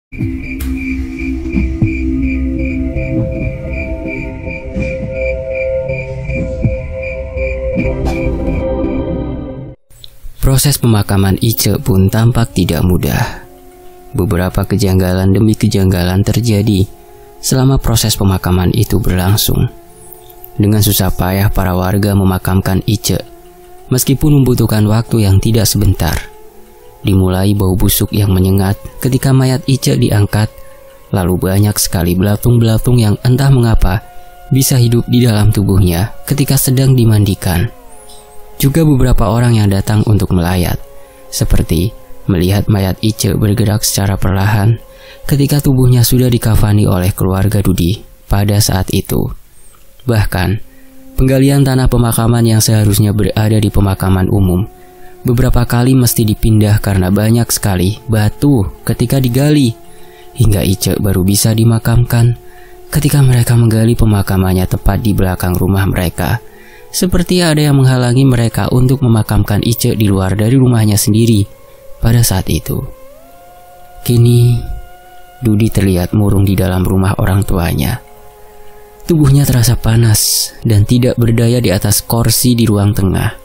Proses pemakaman Ice pun tampak tidak mudah. Beberapa kejanggalan demi kejanggalan terjadi selama proses pemakaman itu berlangsung. Dengan susah payah para warga memakamkan Ice, meskipun membutuhkan waktu yang tidak sebentar. Dimulai bau busuk yang menyengat ketika mayat Ice diangkat, lalu banyak sekali belatung-belatung yang entah mengapa bisa hidup di dalam tubuhnya ketika sedang dimandikan. Juga beberapa orang yang datang untuk melayat, seperti melihat mayat Ice bergerak secara perlahan ketika tubuhnya sudah dikafani oleh keluarga Dudi pada saat itu. Bahkan, penggalian tanah pemakaman yang seharusnya berada di pemakaman umum beberapa kali mesti dipindah karena banyak sekali batu ketika digali, hingga Ice baru bisa dimakamkan ketika mereka menggali pemakamannya tepat di belakang rumah mereka. Seperti ada yang menghalangi mereka untuk memakamkan Ice di luar dari rumahnya sendiri pada saat itu. Kini, Dudi terlihat murung di dalam rumah orang tuanya. Tubuhnya terasa panas dan tidak berdaya di atas kursi di ruang tengah.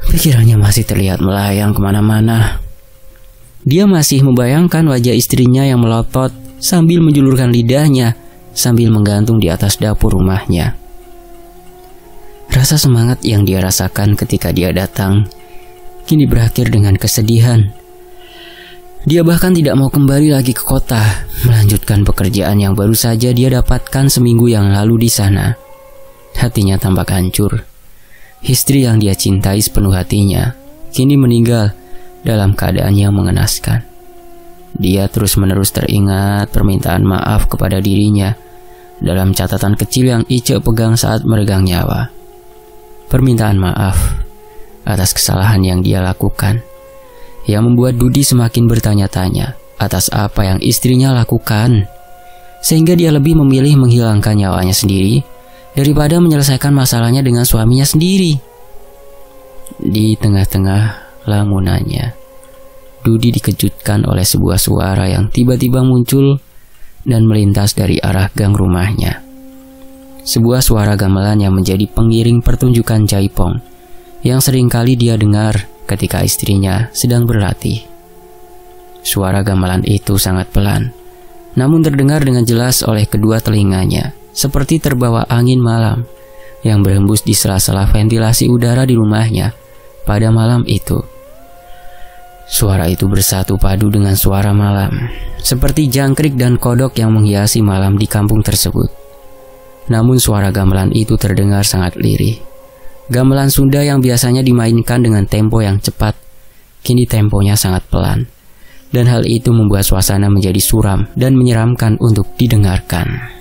Pikirannya masih terlihat melayang kemana-mana. Dia masih membayangkan wajah istrinya yang melotot sambil menjulurkan lidahnya sambil menggantung di atas dapur rumahnya. Rasa semangat yang dia rasakan ketika dia datang kini berakhir dengan kesedihan. Dia bahkan tidak mau kembali lagi ke kota, melanjutkan pekerjaan yang baru saja dia dapatkan seminggu yang lalu di sana. Hatinya tampak hancur. Istri yang dia cintai sepenuh hatinya kini meninggal dalam keadaan yang mengenaskan. Dia terus-menerus teringat permintaan maaf kepada dirinya dalam catatan kecil yang Ice pegang saat meregang nyawa. Permintaan maaf atas kesalahan yang dia lakukan, yang membuat Dudi semakin bertanya-tanya atas apa yang istrinya lakukan, sehingga dia lebih memilih menghilangkan nyawanya sendiri daripada menyelesaikan masalahnya dengan suaminya sendiri. Di tengah-tengah lamunannya, Dudi dikejutkan oleh sebuah suara yang tiba-tiba muncul dan melintas dari arah gang rumahnya. Sebuah suara gamelan yang menjadi pengiring pertunjukan jaipong yang seringkali dia dengar ketika istrinya sedang berlatih. Suara gamelan itu sangat pelan, namun terdengar dengan jelas oleh kedua telinganya, seperti terbawa angin malam yang berhembus di sela-sela ventilasi udara di rumahnya pada malam itu. Suara itu bersatu padu dengan suara malam, seperti jangkrik dan kodok yang menghiasi malam di kampung tersebut. Namun suara gamelan itu terdengar sangat lirih. Gamelan Sunda yang biasanya dimainkan dengan tempo yang cepat, kini temponya sangat pelan. Dan hal itu membuat suasana menjadi suram dan menyeramkan untuk didengarkan.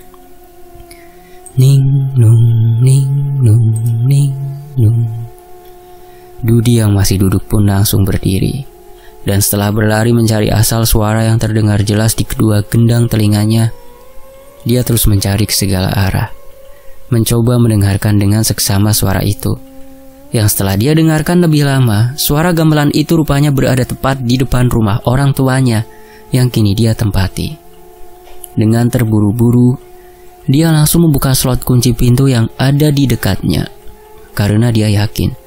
Ning nung ning nung ning nung. Dudi yang masih duduk pun langsung berdiri. Dan setelah berlari mencari asal suara yang terdengar jelas di kedua gendang telinganya, dia terus mencari ke segala arah, mencoba mendengarkan dengan seksama suara itu. Yang setelah dia dengarkan lebih lama, suara gamelan itu rupanya berada tepat di depan rumah orang tuanya yang kini dia tempati. Dengan terburu-buru, dia langsung membuka slot kunci pintu yang ada di dekatnya, karena dia yakin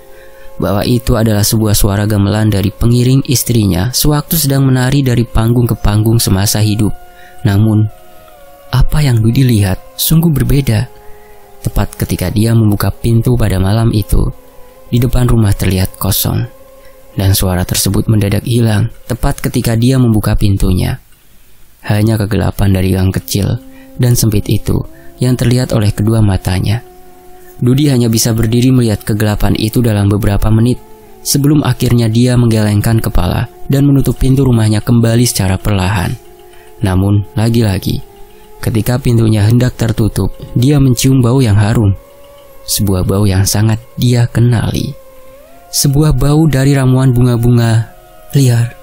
bahwa itu adalah sebuah suara gamelan dari pengiring istrinya sewaktu sedang menari dari panggung ke panggung semasa hidup. Namun, apa yang Dudi lihat sungguh berbeda. Tepat ketika dia membuka pintu pada malam itu, di depan rumah terlihat kosong, dan suara tersebut mendadak hilang tepat ketika dia membuka pintunya. Hanya kegelapan dari gang kecil dan sempit itu yang terlihat oleh kedua matanya. Dudi hanya bisa berdiri melihat kegelapan itu dalam beberapa menit, sebelum akhirnya dia menggelengkan kepala dan menutup pintu rumahnya kembali secara perlahan. Namun, lagi-lagi, ketika pintunya hendak tertutup, dia mencium bau yang harum. Sebuah bau yang sangat dia kenali. Sebuah bau dari ramuan bunga-bunga liar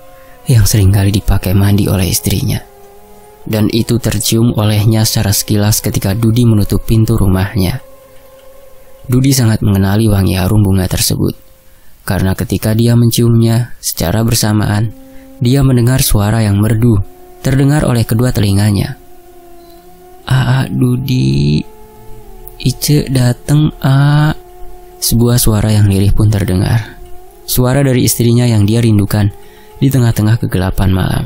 yang seringkali dipakai mandi oleh istrinya. Dan itu tercium olehnya secara sekilas ketika Dudi menutup pintu rumahnya. Dudi sangat mengenali wangi harum bunga tersebut, karena ketika dia menciumnya secara bersamaan, dia mendengar suara yang merdu terdengar oleh kedua telinganya. Dudi, Ice dateng, Sebuah suara yang lirih pun terdengar. Suara dari istrinya yang dia rindukan di tengah-tengah kegelapan malam.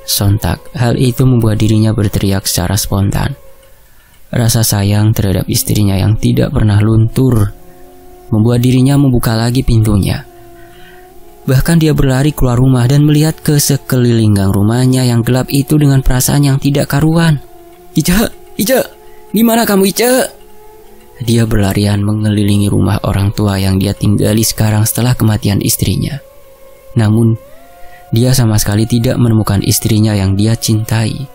Sontak, hal itu membuat dirinya berteriak secara spontan. Rasa sayang terhadap istrinya yang tidak pernah luntur membuat dirinya membuka lagi pintunya. Bahkan dia berlari keluar rumah dan melihat ke sekeliling gang rumahnya yang gelap itu dengan perasaan yang tidak karuan. Ice, di mana kamu, Ice? Dia berlarian mengelilingi rumah orang tua yang dia tinggali sekarang setelah kematian istrinya. Namun, dia sama sekali tidak menemukan istrinya yang dia cintai.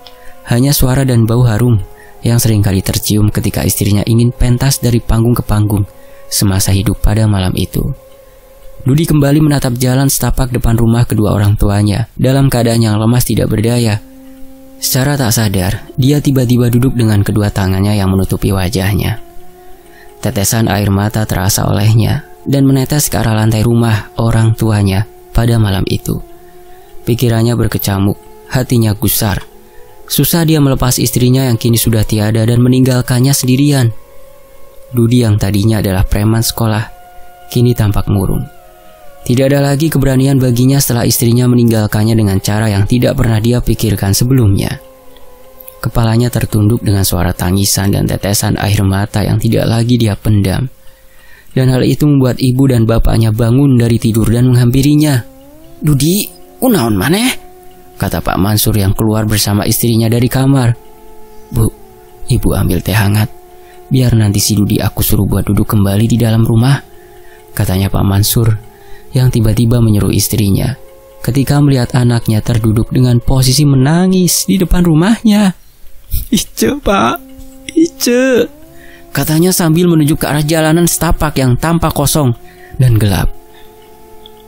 Hanya suara dan bau harum yang seringkali tercium ketika istrinya ingin pentas dari panggung ke panggung semasa hidup pada malam itu. Dudi kembali menatap jalan setapak depan rumah kedua orang tuanya dalam keadaan yang lemas tidak berdaya. Secara tak sadar, dia tiba-tiba duduk dengan kedua tangannya yang menutupi wajahnya. Tetesan air mata terasa olehnya dan menetes ke arah lantai rumah orang tuanya pada malam itu. Pikirannya berkecamuk, hatinya gusar. Susah dia melepas istrinya yang kini sudah tiada dan meninggalkannya sendirian. Dudi yang tadinya adalah preman sekolah, kini tampak murung. Tidak ada lagi keberanian baginya setelah istrinya meninggalkannya dengan cara yang tidak pernah dia pikirkan sebelumnya. Kepalanya tertunduk dengan suara tangisan dan tetesan air mata yang tidak lagi dia pendam. Dan hal itu membuat ibu dan bapaknya bangun dari tidur dan menghampirinya. "Dudi, unaon maneh?" kata Pak Mansur yang keluar bersama istrinya dari kamar. "Bu, ibu ambil teh hangat. Biar nanti si Dudi aku suruh buat duduk kembali di dalam rumah," katanya Pak Mansur yang tiba-tiba menyuruh istrinya ketika melihat anaknya terduduk dengan posisi menangis di depan rumahnya. "Ice, Pak, Ice," katanya sambil menunjuk ke arah jalanan setapak yang tampak kosong dan gelap.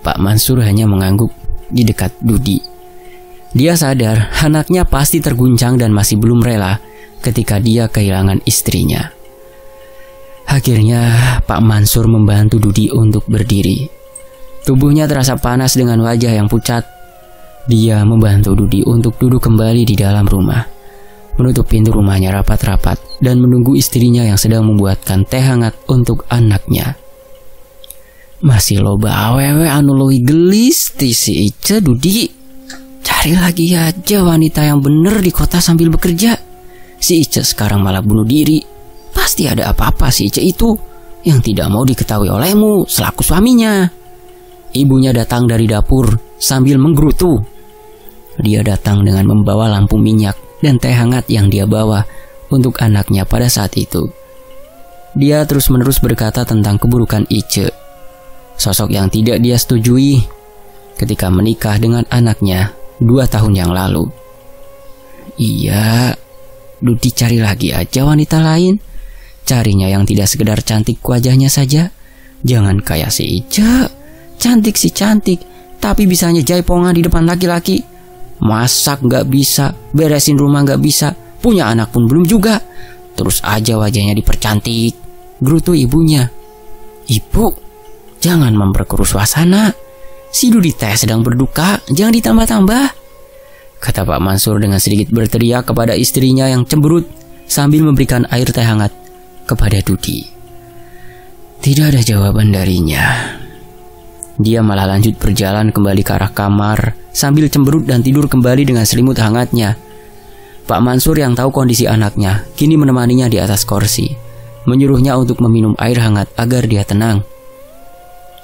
Pak Mansur hanya mengangguk di dekat Dudi. Dia sadar anaknya pasti terguncang dan masih belum rela ketika dia kehilangan istrinya. Akhirnya Pak Mansur membantu Dudi untuk berdiri. Tubuhnya terasa panas dengan wajah yang pucat. Dia membantu Dudi untuk duduk kembali di dalam rumah, menutup pintu rumahnya rapat-rapat dan menunggu istrinya yang sedang membuatkan teh hangat untuk anaknya. "Masih loba awewe anu leuwih gelis ti si Ice, Dudi. Cari lagi aja wanita yang bener di kota sambil bekerja. Si Ice sekarang malah bunuh diri. Pasti ada apa-apa si Ice itu yang tidak mau diketahui olehmu selaku suaminya." Ibunya datang dari dapur sambil menggerutu. Dia datang dengan membawa lampu minyak dan teh hangat yang dia bawa untuk anaknya pada saat itu. Dia terus-menerus berkata tentang keburukan Ice, sosok yang tidak dia setujui ketika menikah dengan anaknya 2 tahun yang lalu. "Iya, Dudi cari lagi aja wanita lain. Carinya yang tidak sekedar cantik wajahnya saja. Jangan kayak si Ice. Cantik sih cantik, tapi bisanya jaipongan di depan laki-laki. Masak gak bisa, beresin rumah gak bisa, punya anak pun belum juga. Terus aja wajahnya dipercantik," gerutu ibunya. "Ibu, jangan memperkeruh suasana. Si Dudi teh sedang berduka, jangan ditambah-tambah," kata Pak Mansur dengan sedikit berteriak kepada istrinya yang cemberut sambil memberikan air teh hangat kepada Dudi. Tidak ada jawaban darinya. Dia malah lanjut berjalan kembali ke arah kamar sambil cemberut dan tidur kembali dengan selimut hangatnya. Pak Mansur yang tahu kondisi anaknya kini menemaninya di atas kursi, menyuruhnya untuk meminum air hangat agar dia tenang.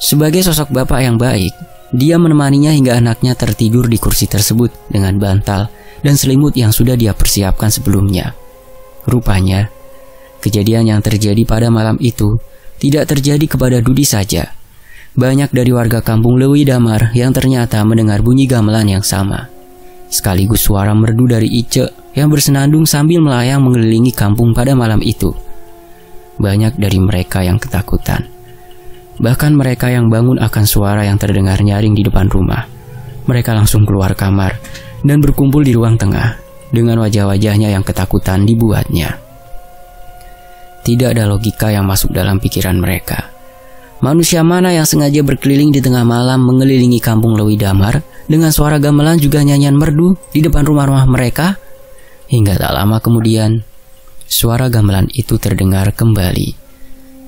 Sebagai sosok bapak yang baik, dia menemaninya hingga anaknya tertidur di kursi tersebut dengan bantal dan selimut yang sudah dia persiapkan sebelumnya. Rupanya, kejadian yang terjadi pada malam itu tidak terjadi kepada Dudi saja. Banyak dari warga kampung Leuwi Damar yang ternyata mendengar bunyi gamelan yang sama, sekaligus suara merdu dari Ice yang bersenandung sambil melayang mengelilingi kampung pada malam itu. Banyak dari mereka yang ketakutan. Bahkan mereka yang bangun akan suara yang terdengar nyaring di depan rumah. Mereka langsung keluar kamar dan berkumpul di ruang tengah dengan wajah-wajahnya yang ketakutan dibuatnya. Tidak ada logika yang masuk dalam pikiran mereka. Manusia mana yang sengaja berkeliling di tengah malam mengelilingi kampung Leuwi Damar dengan suara gamelan juga nyanyian merdu di depan rumah-rumah mereka. Hingga tak lama kemudian, suara gamelan itu terdengar kembali.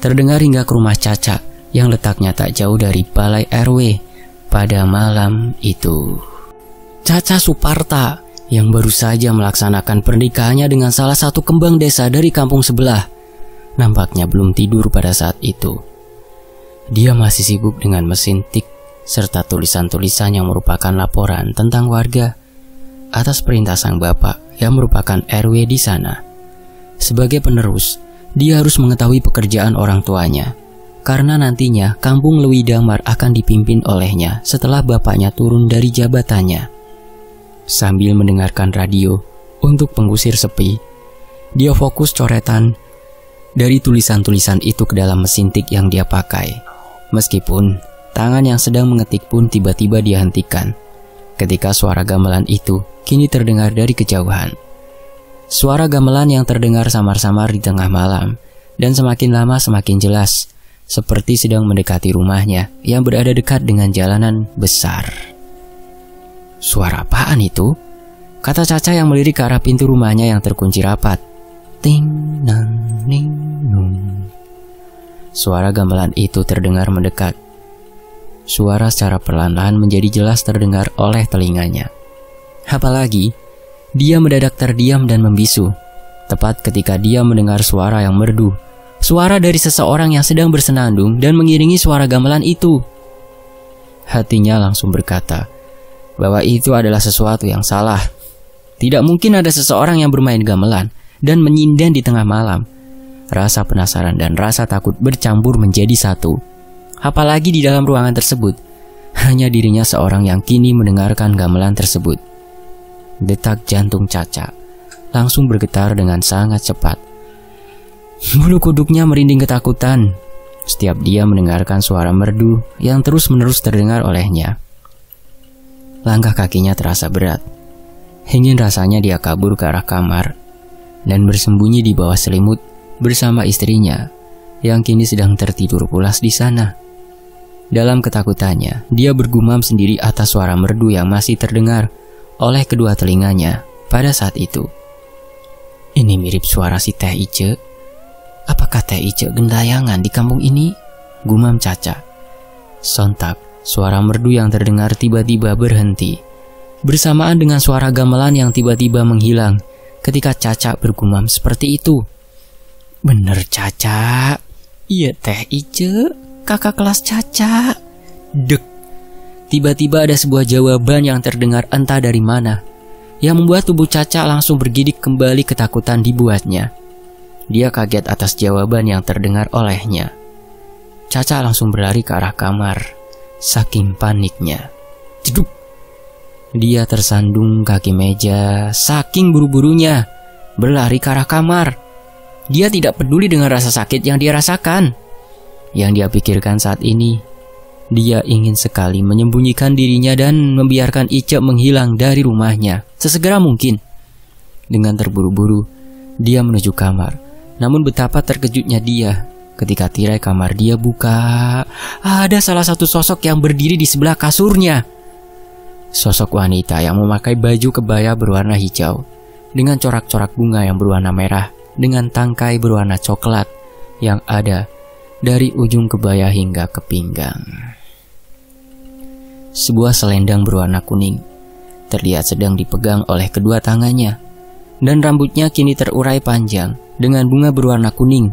Terdengar hingga ke rumah Caca yang letaknya tak jauh dari balai RW pada malam itu. Caca Suparta yang baru saja melaksanakan pernikahannya dengan salah satu kembang desa dari kampung sebelah, nampaknya belum tidur pada saat itu. Dia masih sibuk dengan mesin tik serta tulisan-tulisan yang merupakan laporan tentang warga atas perintah sang bapak yang merupakan RW di sana. Sebagai penerus, dia harus mengetahui pekerjaan orang tuanya, karena nantinya kampung Lewi Damar akan dipimpin olehnya setelah bapaknya turun dari jabatannya. Sambil mendengarkan radio untuk pengusir sepi, dia fokus coretan dari tulisan-tulisan itu ke dalam mesin tik yang dia pakai. Meskipun tangan yang sedang mengetik pun tiba-tiba dihentikan ketika suara gamelan itu kini terdengar dari kejauhan. Suara gamelan yang terdengar samar-samar di tengah malam dan semakin lama semakin jelas, seperti sedang mendekati rumahnya yang berada dekat dengan jalanan besar. Suara apaan itu? Kata Caca yang melirik ke arah pintu rumahnya yang terkunci rapat. Ting nang ning nung. Suara gamelan itu terdengar mendekat. Suara secara perlahan-lahan menjadi jelas terdengar oleh telinganya. Apalagi, dia mendadak terdiam dan membisu, tepat ketika dia mendengar suara yang merdu. Suara dari seseorang yang sedang bersenandung dan mengiringi suara gamelan itu. Hatinya langsung berkata bahwa itu adalah sesuatu yang salah. Tidak mungkin ada seseorang yang bermain gamelan dan menyinden di tengah malam. Rasa penasaran dan rasa takut bercampur menjadi satu. Apalagi di dalam ruangan tersebut, hanya dirinya seorang yang kini mendengarkan gamelan tersebut. Detak jantung Caca langsung bergetar dengan sangat cepat. Bulu kuduknya merinding ketakutan setiap dia mendengarkan suara merdu yang terus-menerus terdengar olehnya. Langkah kakinya terasa berat. Ingin rasanya dia kabur ke arah kamar dan bersembunyi di bawah selimut bersama istrinya yang kini sedang tertidur pulas di sana. Dalam ketakutannya, dia bergumam sendiri atas suara merdu yang masih terdengar oleh kedua telinganya pada saat itu. Ini mirip suara si Teh Ice. Apakah Teh Ice gentayangan di kampung ini? Gumam Caca. Sontak, suara merdu yang terdengar tiba-tiba berhenti, bersamaan dengan suara gamelan yang tiba-tiba menghilang ketika Caca bergumam seperti itu. Bener Caca, iya Teh Ice, kakak kelas Caca. Dek. Tiba-tiba ada sebuah jawaban yang terdengar entah dari mana, yang membuat tubuh Caca langsung bergidik kembali ketakutan dibuatnya. Dia kaget atas jawaban yang terdengar olehnya. Caca langsung berlari ke arah kamar, saking paniknya. Jeduk. Dia tersandung kaki meja, saking buru-burunya berlari ke arah kamar. Dia tidak peduli dengan rasa sakit yang dia rasakan. Yang dia pikirkan saat ini, dia ingin sekali menyembunyikan dirinya dan membiarkan Ice menghilang dari rumahnya sesegera mungkin. Dengan terburu-buru, dia menuju kamar. Namun betapa terkejutnya dia ketika tirai kamar dia buka. Ada salah satu sosok yang berdiri di sebelah kasurnya. Sosok wanita yang memakai baju kebaya berwarna hijau dengan corak-corak bunga yang berwarna merah dengan tangkai berwarna coklat yang ada dari ujung kebaya hingga ke pinggang. Sebuah selendang berwarna kuning terlihat sedang dipegang oleh kedua tangannya, dan rambutnya kini terurai panjang dengan bunga berwarna kuning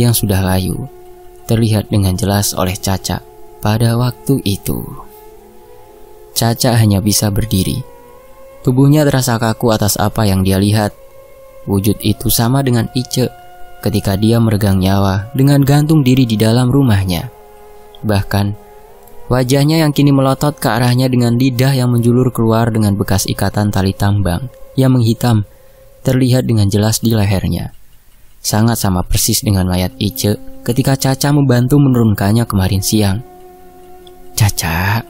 yang sudah layu terlihat dengan jelas oleh Caca pada waktu itu. Caca hanya bisa berdiri. Tubuhnya terasa kaku atas apa yang dia lihat. Wujud itu sama dengan Ice ketika dia meregang nyawa dengan gantung diri di dalam rumahnya. Bahkan wajahnya yang kini melotot ke arahnya dengan lidah yang menjulur keluar dengan bekas ikatan tali tambang yang menghitam terlihat dengan jelas di lehernya. Sangat sama persis dengan mayat Ice ketika Caca membantu menurunkannya kemarin siang. Caca,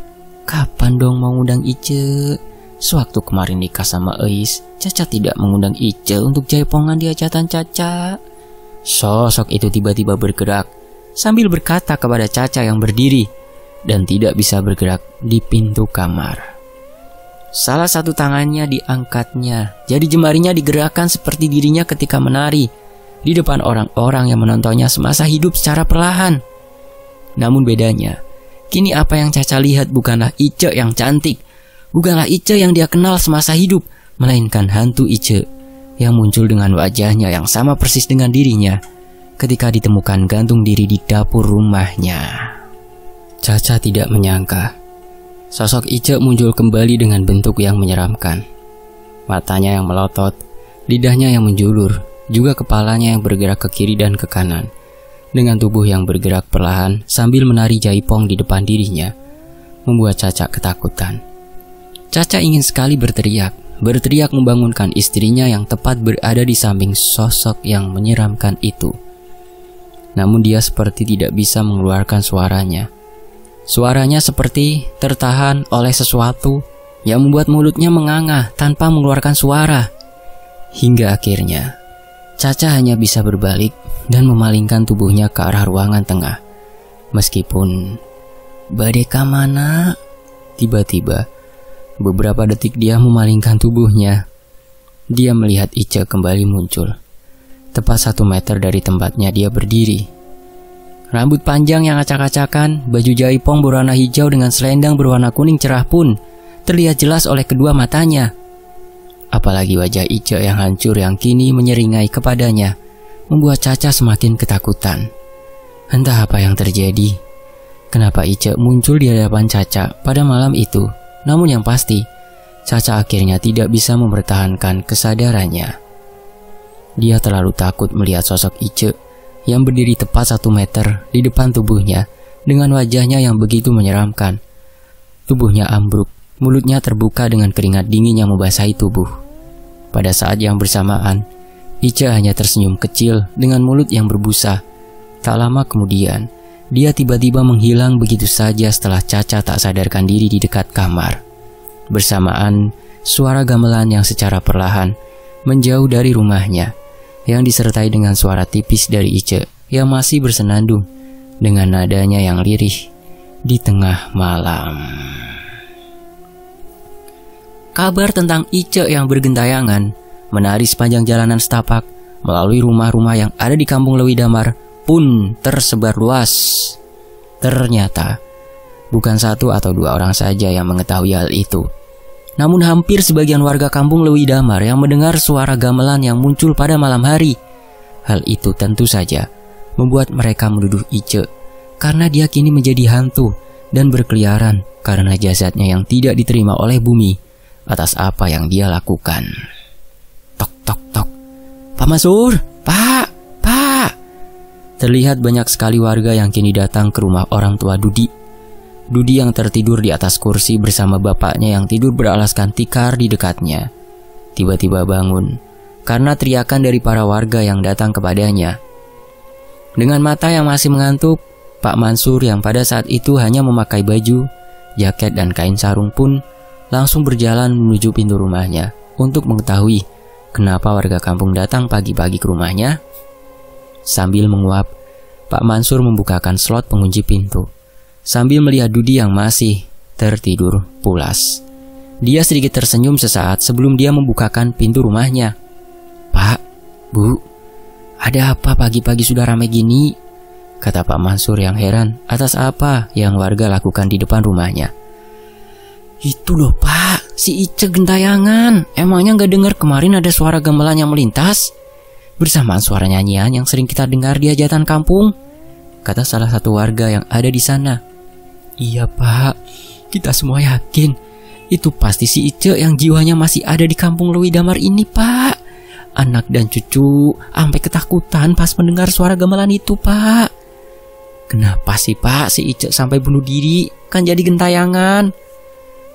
kapan dong mau ngundang Ice? Sewaktu kemarin nikah sama Eis, Caca tidak mengundang Ice untuk jaipongan di hajatan Caca. Sosok itu tiba-tiba bergerak sambil berkata kepada Caca yang berdiri dan tidak bisa bergerak di pintu kamar. Salah satu tangannya diangkatnya, jadi jemarinya digerakkan seperti dirinya ketika menari di depan orang-orang yang menontonnya semasa hidup secara perlahan. Namun bedanya, kini apa yang Caca lihat bukanlah Ice yang cantik, bukanlah Ice yang dia kenal semasa hidup, melainkan hantu Ice yang muncul dengan wajahnya yang sama persis dengan dirinya ketika ditemukan gantung diri di dapur rumahnya. Caca tidak menyangka sosok Ice muncul kembali dengan bentuk yang menyeramkan. Matanya yang melotot, lidahnya yang menjulur, juga kepalanya yang bergerak ke kiri dan ke kanan, dengan tubuh yang bergerak perlahan sambil menari jaipong di depan dirinya, membuat Caca ketakutan. Caca ingin sekali berteriak membangunkan istrinya yang tepat berada di samping sosok yang menyeramkan itu. Namun dia seperti tidak bisa mengeluarkan suaranya. Suaranya seperti tertahan oleh sesuatu yang membuat mulutnya menganga tanpa mengeluarkan suara. Hingga akhirnya, Caca hanya bisa berbalik dan memalingkan tubuhnya ke arah ruangan tengah. Meskipun, "Badeka mana?" Tiba-tiba, beberapa detik dia memalingkan tubuhnya. Dia melihat Ice kembali muncul. Tepat 1 meter dari tempatnya dia berdiri. Rambut panjang yang acak-acakan, baju jaipong berwarna hijau dengan selendang berwarna kuning cerah pun terlihat jelas oleh kedua matanya. Apalagi wajah Ice yang hancur yang kini menyeringai kepadanya membuat Caca semakin ketakutan. Entah apa yang terjadi. Kenapa Ice muncul di hadapan Caca pada malam itu? Namun yang pasti, Caca akhirnya tidak bisa mempertahankan kesadarannya. Dia terlalu takut melihat sosok Ice yang berdiri tepat 1 meter di depan tubuhnya dengan wajahnya yang begitu menyeramkan. Tubuhnya ambruk, mulutnya terbuka dengan keringat dingin yang membasahi tubuh. Pada saat yang bersamaan, Ice hanya tersenyum kecil dengan mulut yang berbusa. Tak lama kemudian, dia tiba-tiba menghilang begitu saja setelah Caca tak sadarkan diri di dekat kamar. Bersamaan, suara gamelan yang secara perlahan menjauh dari rumahnya, yang disertai dengan suara tipis dari Ice yang masih bersenandung dengan nadanya yang lirih di tengah malam. Kabar tentang Ice yang bergentayangan menari sepanjang jalanan setapak melalui rumah-rumah yang ada di kampung Lewi Damar pun tersebar luas. Ternyata bukan 1 atau 2 orang saja yang mengetahui hal itu, namun hampir sebagian warga kampung Lewi Damar yang mendengar suara gamelan yang muncul pada malam hari. Hal itu tentu saja membuat mereka menuduh Ice karena dia kini menjadi hantu dan berkeliaran karena jasadnya yang tidak diterima oleh bumi atas apa yang dia lakukan. Tok tok tok. "Pak Mansur, Pak. Terlihat banyak sekali warga yang kini datang ke rumah orang tua Dudi. Dudi yang tertidur di atas kursi bersama bapaknya yang tidur beralaskan tikar di dekatnya. Tiba-tiba bangun karena teriakan dari para warga yang datang kepadanya. Dengan mata yang masih mengantuk, Pak Mansur yang pada saat itu hanya memakai baju, jaket dan kain sarung pun langsung berjalan menuju pintu rumahnya untuk mengetahui kenapa warga kampung datang pagi-pagi ke rumahnya. Sambil menguap, Pak Mansur membukakan slot pengunci pintu sambil melihat Dudi yang masih tertidur pulas. Dia sedikit tersenyum sesaat sebelum dia membukakan pintu rumahnya. "Pak, Bu, ada apa pagi-pagi sudah ramai gini?" kata Pak Mansur yang heran atas apa yang warga lakukan di depan rumahnya. "Itu loh Pak, si Ice gentayangan. Emangnya gak dengar kemarin ada suara gamelan yang melintas? Bersamaan suara nyanyian yang sering kita dengar di hajatan kampung," kata salah satu warga yang ada di sana. "Iya Pak, kita semua yakin itu pasti si Ice yang jiwanya masih ada di kampung Lewi Damar ini Pak. Anak dan cucu sampai ketakutan pas mendengar suara gamelan itu Pak. Kenapa sih Pak si Ice sampai bunuh diri? Kan jadi gentayangan."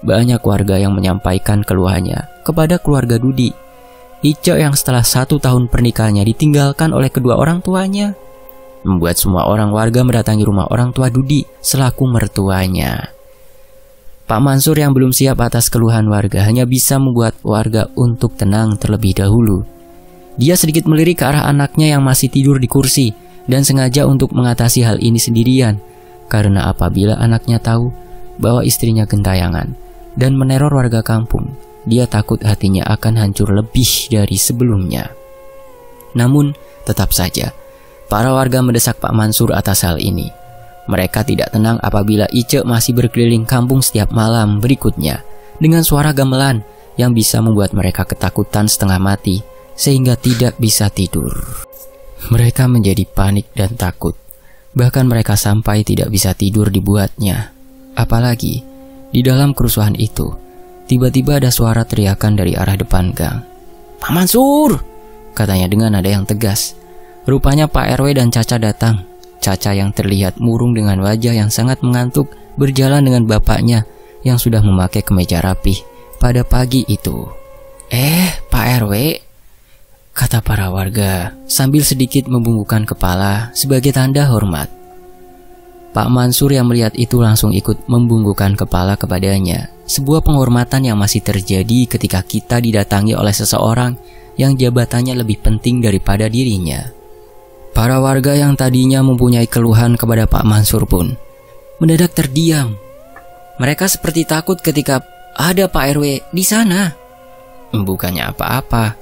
Banyak warga yang menyampaikan keluhannya kepada keluarga Dudi. Ice yang setelah 1 tahun pernikahannya ditinggalkan oleh kedua orang tuanya, membuat semua orang warga mendatangi rumah orang tua Dudi selaku mertuanya. Pak Mansur yang belum siap atas keluhan warga hanya bisa membuat warga untuk tenang terlebih dahulu. Dia sedikit melirik ke arah anaknya yang masih tidur di kursi dan sengaja untuk mengatasi hal ini sendirian, karena apabila anaknya tahu bahwa istrinya gentayangan, dan meneror warga kampung. Dia takut hatinya akan hancur lebih dari sebelumnya. Namun, tetap saja, para warga mendesak Pak Mansur atas hal ini. Mereka tidak tenang apabila Ice masih berkeliling kampung setiap malam berikutnya dengan suara gamelan yang bisa membuat mereka ketakutan setengah mati sehingga tidak bisa tidur. Mereka menjadi panik dan takut. Bahkan mereka sampai tidak bisa tidur dibuatnya. Apalagi di dalam kerusuhan itu, tiba-tiba ada suara teriakan dari arah depan gang. "Pak Mansur!" katanya dengan nada yang tegas. Rupanya Pak RW dan Caca datang. Caca yang terlihat murung dengan wajah yang sangat mengantuk berjalan dengan bapaknya yang sudah memakai kemeja rapih pada pagi itu. Pak RW," kata para warga sambil sedikit membungkukkan kepala sebagai tanda hormat. Pak Mansur yang melihat itu langsung ikut membungkukkan kepala kepadanya. Sebuah penghormatan yang masih terjadi ketika kita didatangi oleh seseorang yang jabatannya lebih penting daripada dirinya. Para warga yang tadinya mempunyai keluhan kepada Pak Mansur pun mendadak terdiam. Mereka seperti takut ketika ada Pak RW di sana. Bukannya apa-apa.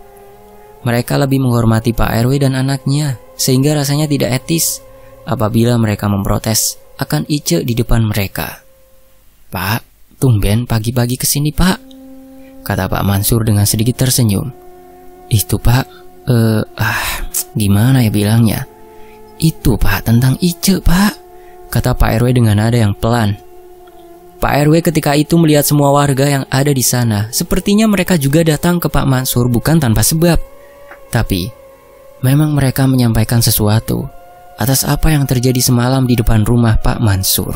Mereka lebih menghormati Pak RW dan anaknya, sehingga rasanya tidak etis apabila mereka memprotes akan Ice di depan mereka. "Pak, tumben pagi-pagi kesini Pak," kata Pak Mansur dengan sedikit tersenyum. "Itu Pak, gimana ya bilangnya? Itu Pak, tentang Ice Pak," kata Pak RW dengan nada yang pelan. Pak RW ketika itu melihat semua warga yang ada di sana. Sepertinya mereka juga datang ke Pak Mansur bukan tanpa sebab. Tapi, memang mereka menyampaikan sesuatu atas apa yang terjadi semalam di depan rumah Pak Mansur.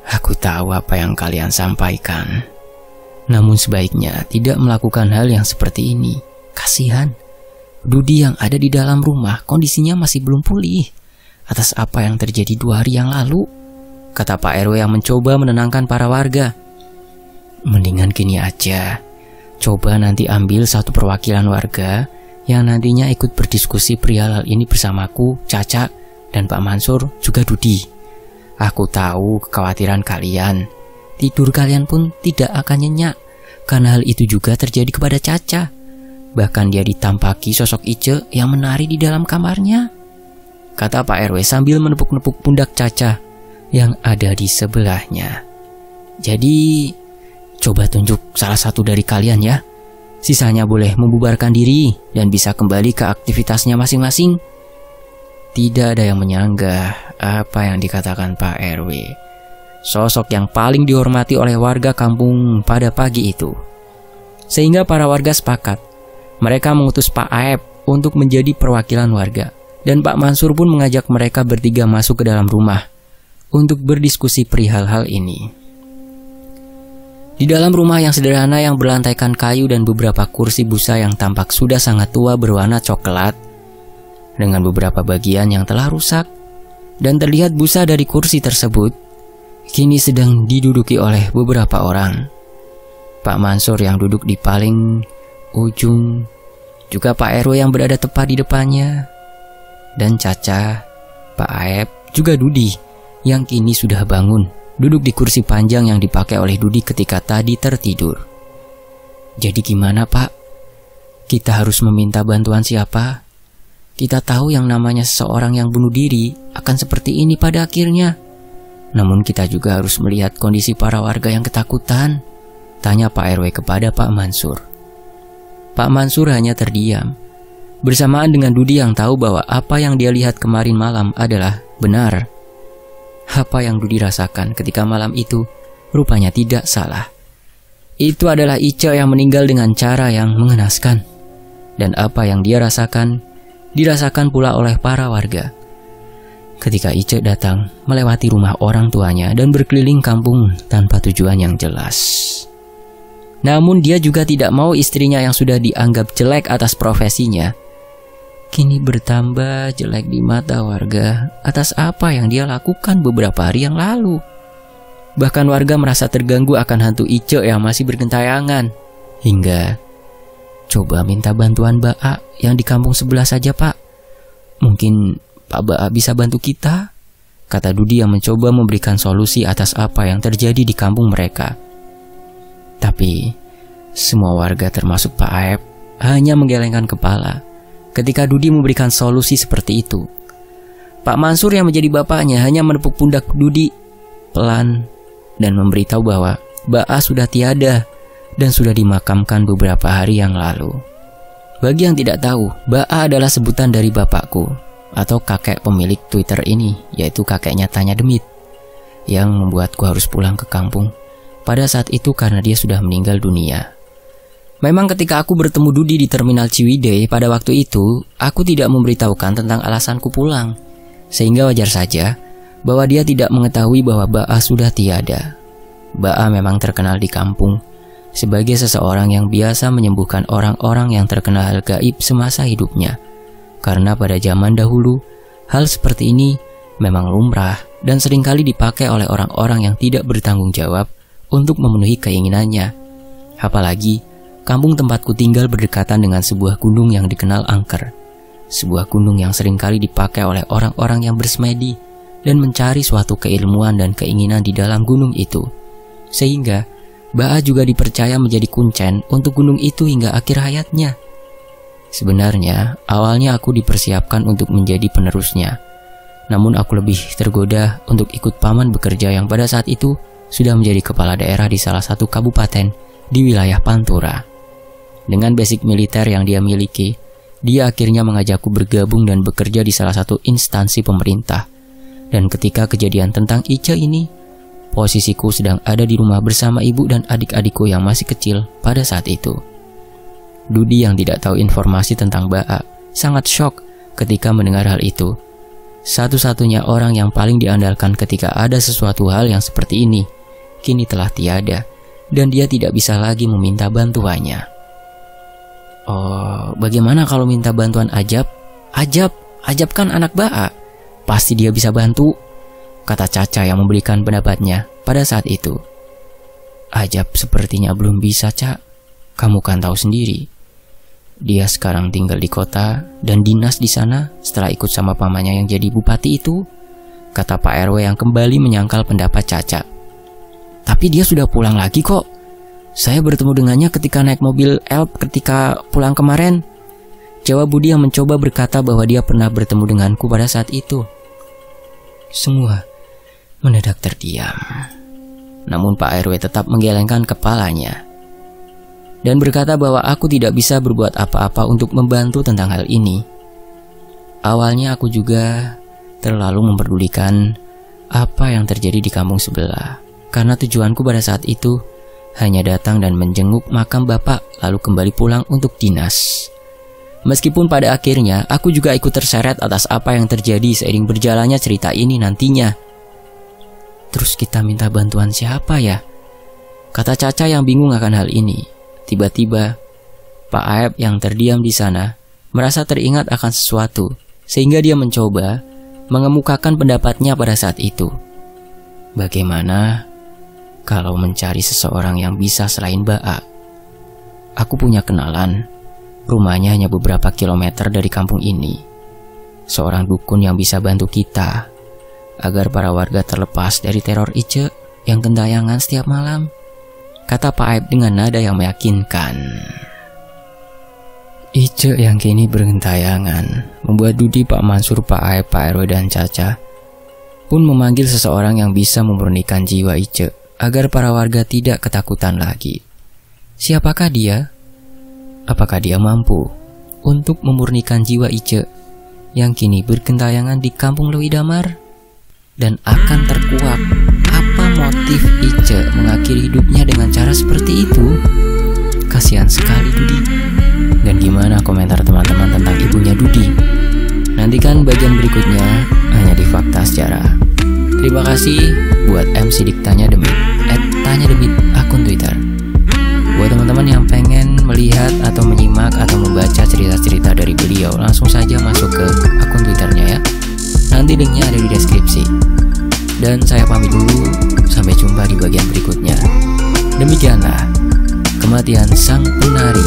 "Aku tahu apa yang kalian sampaikan. Namun sebaiknya tidak melakukan hal yang seperti ini. Kasihan, Dudi yang ada di dalam rumah kondisinya masih belum pulih atas apa yang terjadi 2 hari yang lalu," kata Pak RW yang mencoba menenangkan para warga. "Mendingan gini aja. Coba nanti ambil satu perwakilan warga yang nantinya ikut berdiskusi perihal hal ini bersamaku, Caca, dan Pak Mansur, juga Dudi. Aku tahu kekhawatiran kalian. Tidur kalian pun tidak akan nyenyak, karena hal itu juga terjadi kepada Caca. Bahkan dia ditampaki sosok Ice yang menari di dalam kamarnya," kata Pak RW sambil menepuk-nepuk pundak Caca yang ada di sebelahnya. "Jadi, coba tunjuk salah satu dari kalian ya. Sisanya boleh membubarkan diri dan bisa kembali ke aktivitasnya masing-masing." Tidak ada yang menyanggah apa yang dikatakan Pak RW, sosok yang paling dihormati oleh warga kampung pada pagi itu. Sehingga para warga sepakat. Mereka mengutus Pak Aep untuk menjadi perwakilan warga, dan Pak Mansur pun mengajak mereka bertiga masuk ke dalam rumah untuk berdiskusi perihal hal ini. Di dalam rumah yang sederhana yang berlantaikan kayu dan beberapa kursi busa yang tampak sudah sangat tua berwarna coklat, dengan beberapa bagian yang telah rusak, dan terlihat busa dari kursi tersebut kini sedang diduduki oleh beberapa orang. Pak Mansur yang duduk di paling ujung, juga Pak RW yang berada tepat di depannya, dan Caca, Pak Aep, juga Dudi yang kini sudah bangun, duduk di kursi panjang yang dipakai oleh Dudi ketika tadi tertidur. "Jadi gimana Pak? Kita harus meminta bantuan siapa? Kita tahu yang namanya seseorang yang bunuh diri akan seperti ini pada akhirnya. Namun kita juga harus melihat kondisi para warga yang ketakutan," tanya Pak RW kepada Pak Mansur. Pak Mansur hanya terdiam, bersamaan dengan Dudi yang tahu bahwa apa yang dia lihat kemarin malam adalah benar. Apa yang Dudi rasakan ketika malam itu rupanya tidak salah. Itu adalah Ice yang meninggal dengan cara yang mengenaskan. Dan apa yang dia rasakan, dirasakan pula oleh para warga. Ketika Ice datang melewati rumah orang tuanya dan berkeliling kampung tanpa tujuan yang jelas. Namun dia juga tidak mau istrinya yang sudah dianggap jelek atas profesinya kini bertambah jelek di mata warga atas apa yang dia lakukan beberapa hari yang lalu. Bahkan warga merasa terganggu akan hantu Ice yang masih bergentayangan. Hingga, "Coba minta bantuan Mbak A yang di kampung sebelah saja Pak. Mungkin Pak Mbak A bisa bantu kita," kata Dudi yang mencoba memberikan solusi atas apa yang terjadi di kampung mereka. Tapi semua warga termasuk Pak Aep hanya menggelengkan kepala ketika Dudi memberikan solusi seperti itu. Pak Mansur yang menjadi bapaknya hanya menepuk pundak Dudi pelan dan memberitahu bahwa Ba'a sudah tiada dan sudah dimakamkan beberapa hari yang lalu. Bagi yang tidak tahu, Ba'a adalah sebutan dari bapakku atau kakek pemilik Twitter ini, yaitu kakeknya Tanya Demit, yang membuatku harus pulang ke kampung pada saat itu karena dia sudah meninggal dunia. Memang ketika aku bertemu Dudi di Terminal Ciwidey pada waktu itu, aku tidak memberitahukan tentang alasanku pulang, sehingga wajar saja bahwa dia tidak mengetahui bahwa Ba'a sudah tiada. Ba'a memang terkenal di kampung sebagai seseorang yang biasa menyembuhkan orang-orang yang terkena hal gaib semasa hidupnya. Karena pada zaman dahulu, hal seperti ini memang lumrah dan seringkali dipakai oleh orang-orang yang tidak bertanggung jawab untuk memenuhi keinginannya. Apalagi, kampung tempatku tinggal berdekatan dengan sebuah gunung yang dikenal angker. Sebuah gunung yang seringkali dipakai oleh orang-orang yang bersemedi dan mencari suatu keilmuan dan keinginan di dalam gunung itu. Sehingga, Ba'a juga dipercaya menjadi kuncen untuk gunung itu hingga akhir hayatnya. Sebenarnya, awalnya aku dipersiapkan untuk menjadi penerusnya. Namun aku lebih tergoda untuk ikut paman bekerja yang pada saat itu sudah menjadi kepala daerah di salah satu kabupaten di wilayah Pantura. Dengan basic militer yang dia miliki, dia akhirnya mengajakku bergabung dan bekerja di salah satu instansi pemerintah. Dan ketika kejadian tentang Ice ini, posisiku sedang ada di rumah bersama ibu dan adik-adikku yang masih kecil pada saat itu. Dudi yang tidak tahu informasi tentang Ba'a sangat shock ketika mendengar hal itu. Satu-satunya orang yang paling diandalkan ketika ada sesuatu hal yang seperti ini, kini telah tiada, dan dia tidak bisa lagi meminta bantuannya. Oh, bagaimana kalau minta bantuan Ajab? Ajab kan anak Ba'a. Pasti dia bisa bantu, kata Caca yang memberikan pendapatnya pada saat itu. Ajab sepertinya belum bisa, Cak. Kamu kan tahu sendiri. Dia sekarang tinggal di kota dan dinas di sana setelah ikut sama pamannya yang jadi bupati itu, kata Pak RW yang kembali menyangkal pendapat Caca. Tapi dia sudah pulang lagi kok. Saya bertemu dengannya ketika naik mobil Elf ketika pulang kemarin. Jawab Budi yang mencoba berkata bahwa dia pernah bertemu denganku pada saat itu. Semua mendadak terdiam. Namun Pak RW tetap menggelengkan kepalanya dan berkata bahwa aku tidak bisa berbuat apa-apa untuk membantu tentang hal ini. Awalnya aku juga terlalu memperdulikan apa yang terjadi di kampung sebelah, karena tujuanku pada saat itu hanya datang dan menjenguk makam bapak lalu kembali pulang untuk dinas. Meskipun pada akhirnya aku juga ikut terseret atas apa yang terjadi seiring berjalannya cerita ini nantinya. Terus kita minta bantuan siapa ya? Kata Caca yang bingung akan hal ini. Tiba-tiba, Pak Aep yang terdiam di sana merasa teringat akan sesuatu, sehingga dia mencoba mengemukakan pendapatnya pada saat itu. Bagaimana kalau mencari seseorang yang bisa selain Ba'a? Aku punya kenalan, rumahnya hanya beberapa kilometer dari kampung ini. Seorang dukun yang bisa bantu kita agar para warga terlepas dari teror Ice yang gentayangan setiap malam, kata Pak Aep dengan nada yang meyakinkan. Ice yang kini bergentayangan membuat Dudi, Pak Mansur, Pak Aep, Pak RW dan Caca pun memanggil seseorang yang bisa memurnikan jiwa Ice agar para warga tidak ketakutan lagi. Siapakah dia? Apakah dia mampu untuk memurnikan jiwa Ice yang kini bergentayangan di kampung Lewi Damar? Dan akan terkuak apa motif Ice mengakhiri hidupnya dengan cara seperti itu? Kasihan sekali Dudi. Dan gimana komentar teman-teman tentang ibunya Dudi? Nantikan bagian berikutnya hanya di Fakta Sejarah. Terima kasih buat MC Dik Tanya Demit @tanyademit akun Twitter. Buat teman-teman yang pengen melihat atau menyimak atau membaca cerita-cerita dari beliau, langsung saja masuk ke akun Twitternya ya. Nanti linknya ada di deskripsi. Dan saya pamit dulu, sampai jumpa di bagian berikutnya. Demikianlah kematian sang penari,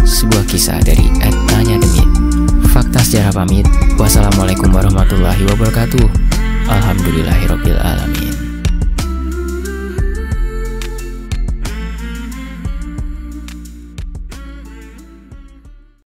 sebuah kisah dari @tanyademit. Fakta Sejarah pamit. Wassalamualaikum warahmatullahi wabarakatuh. Alhamdulillahirabbil alamin.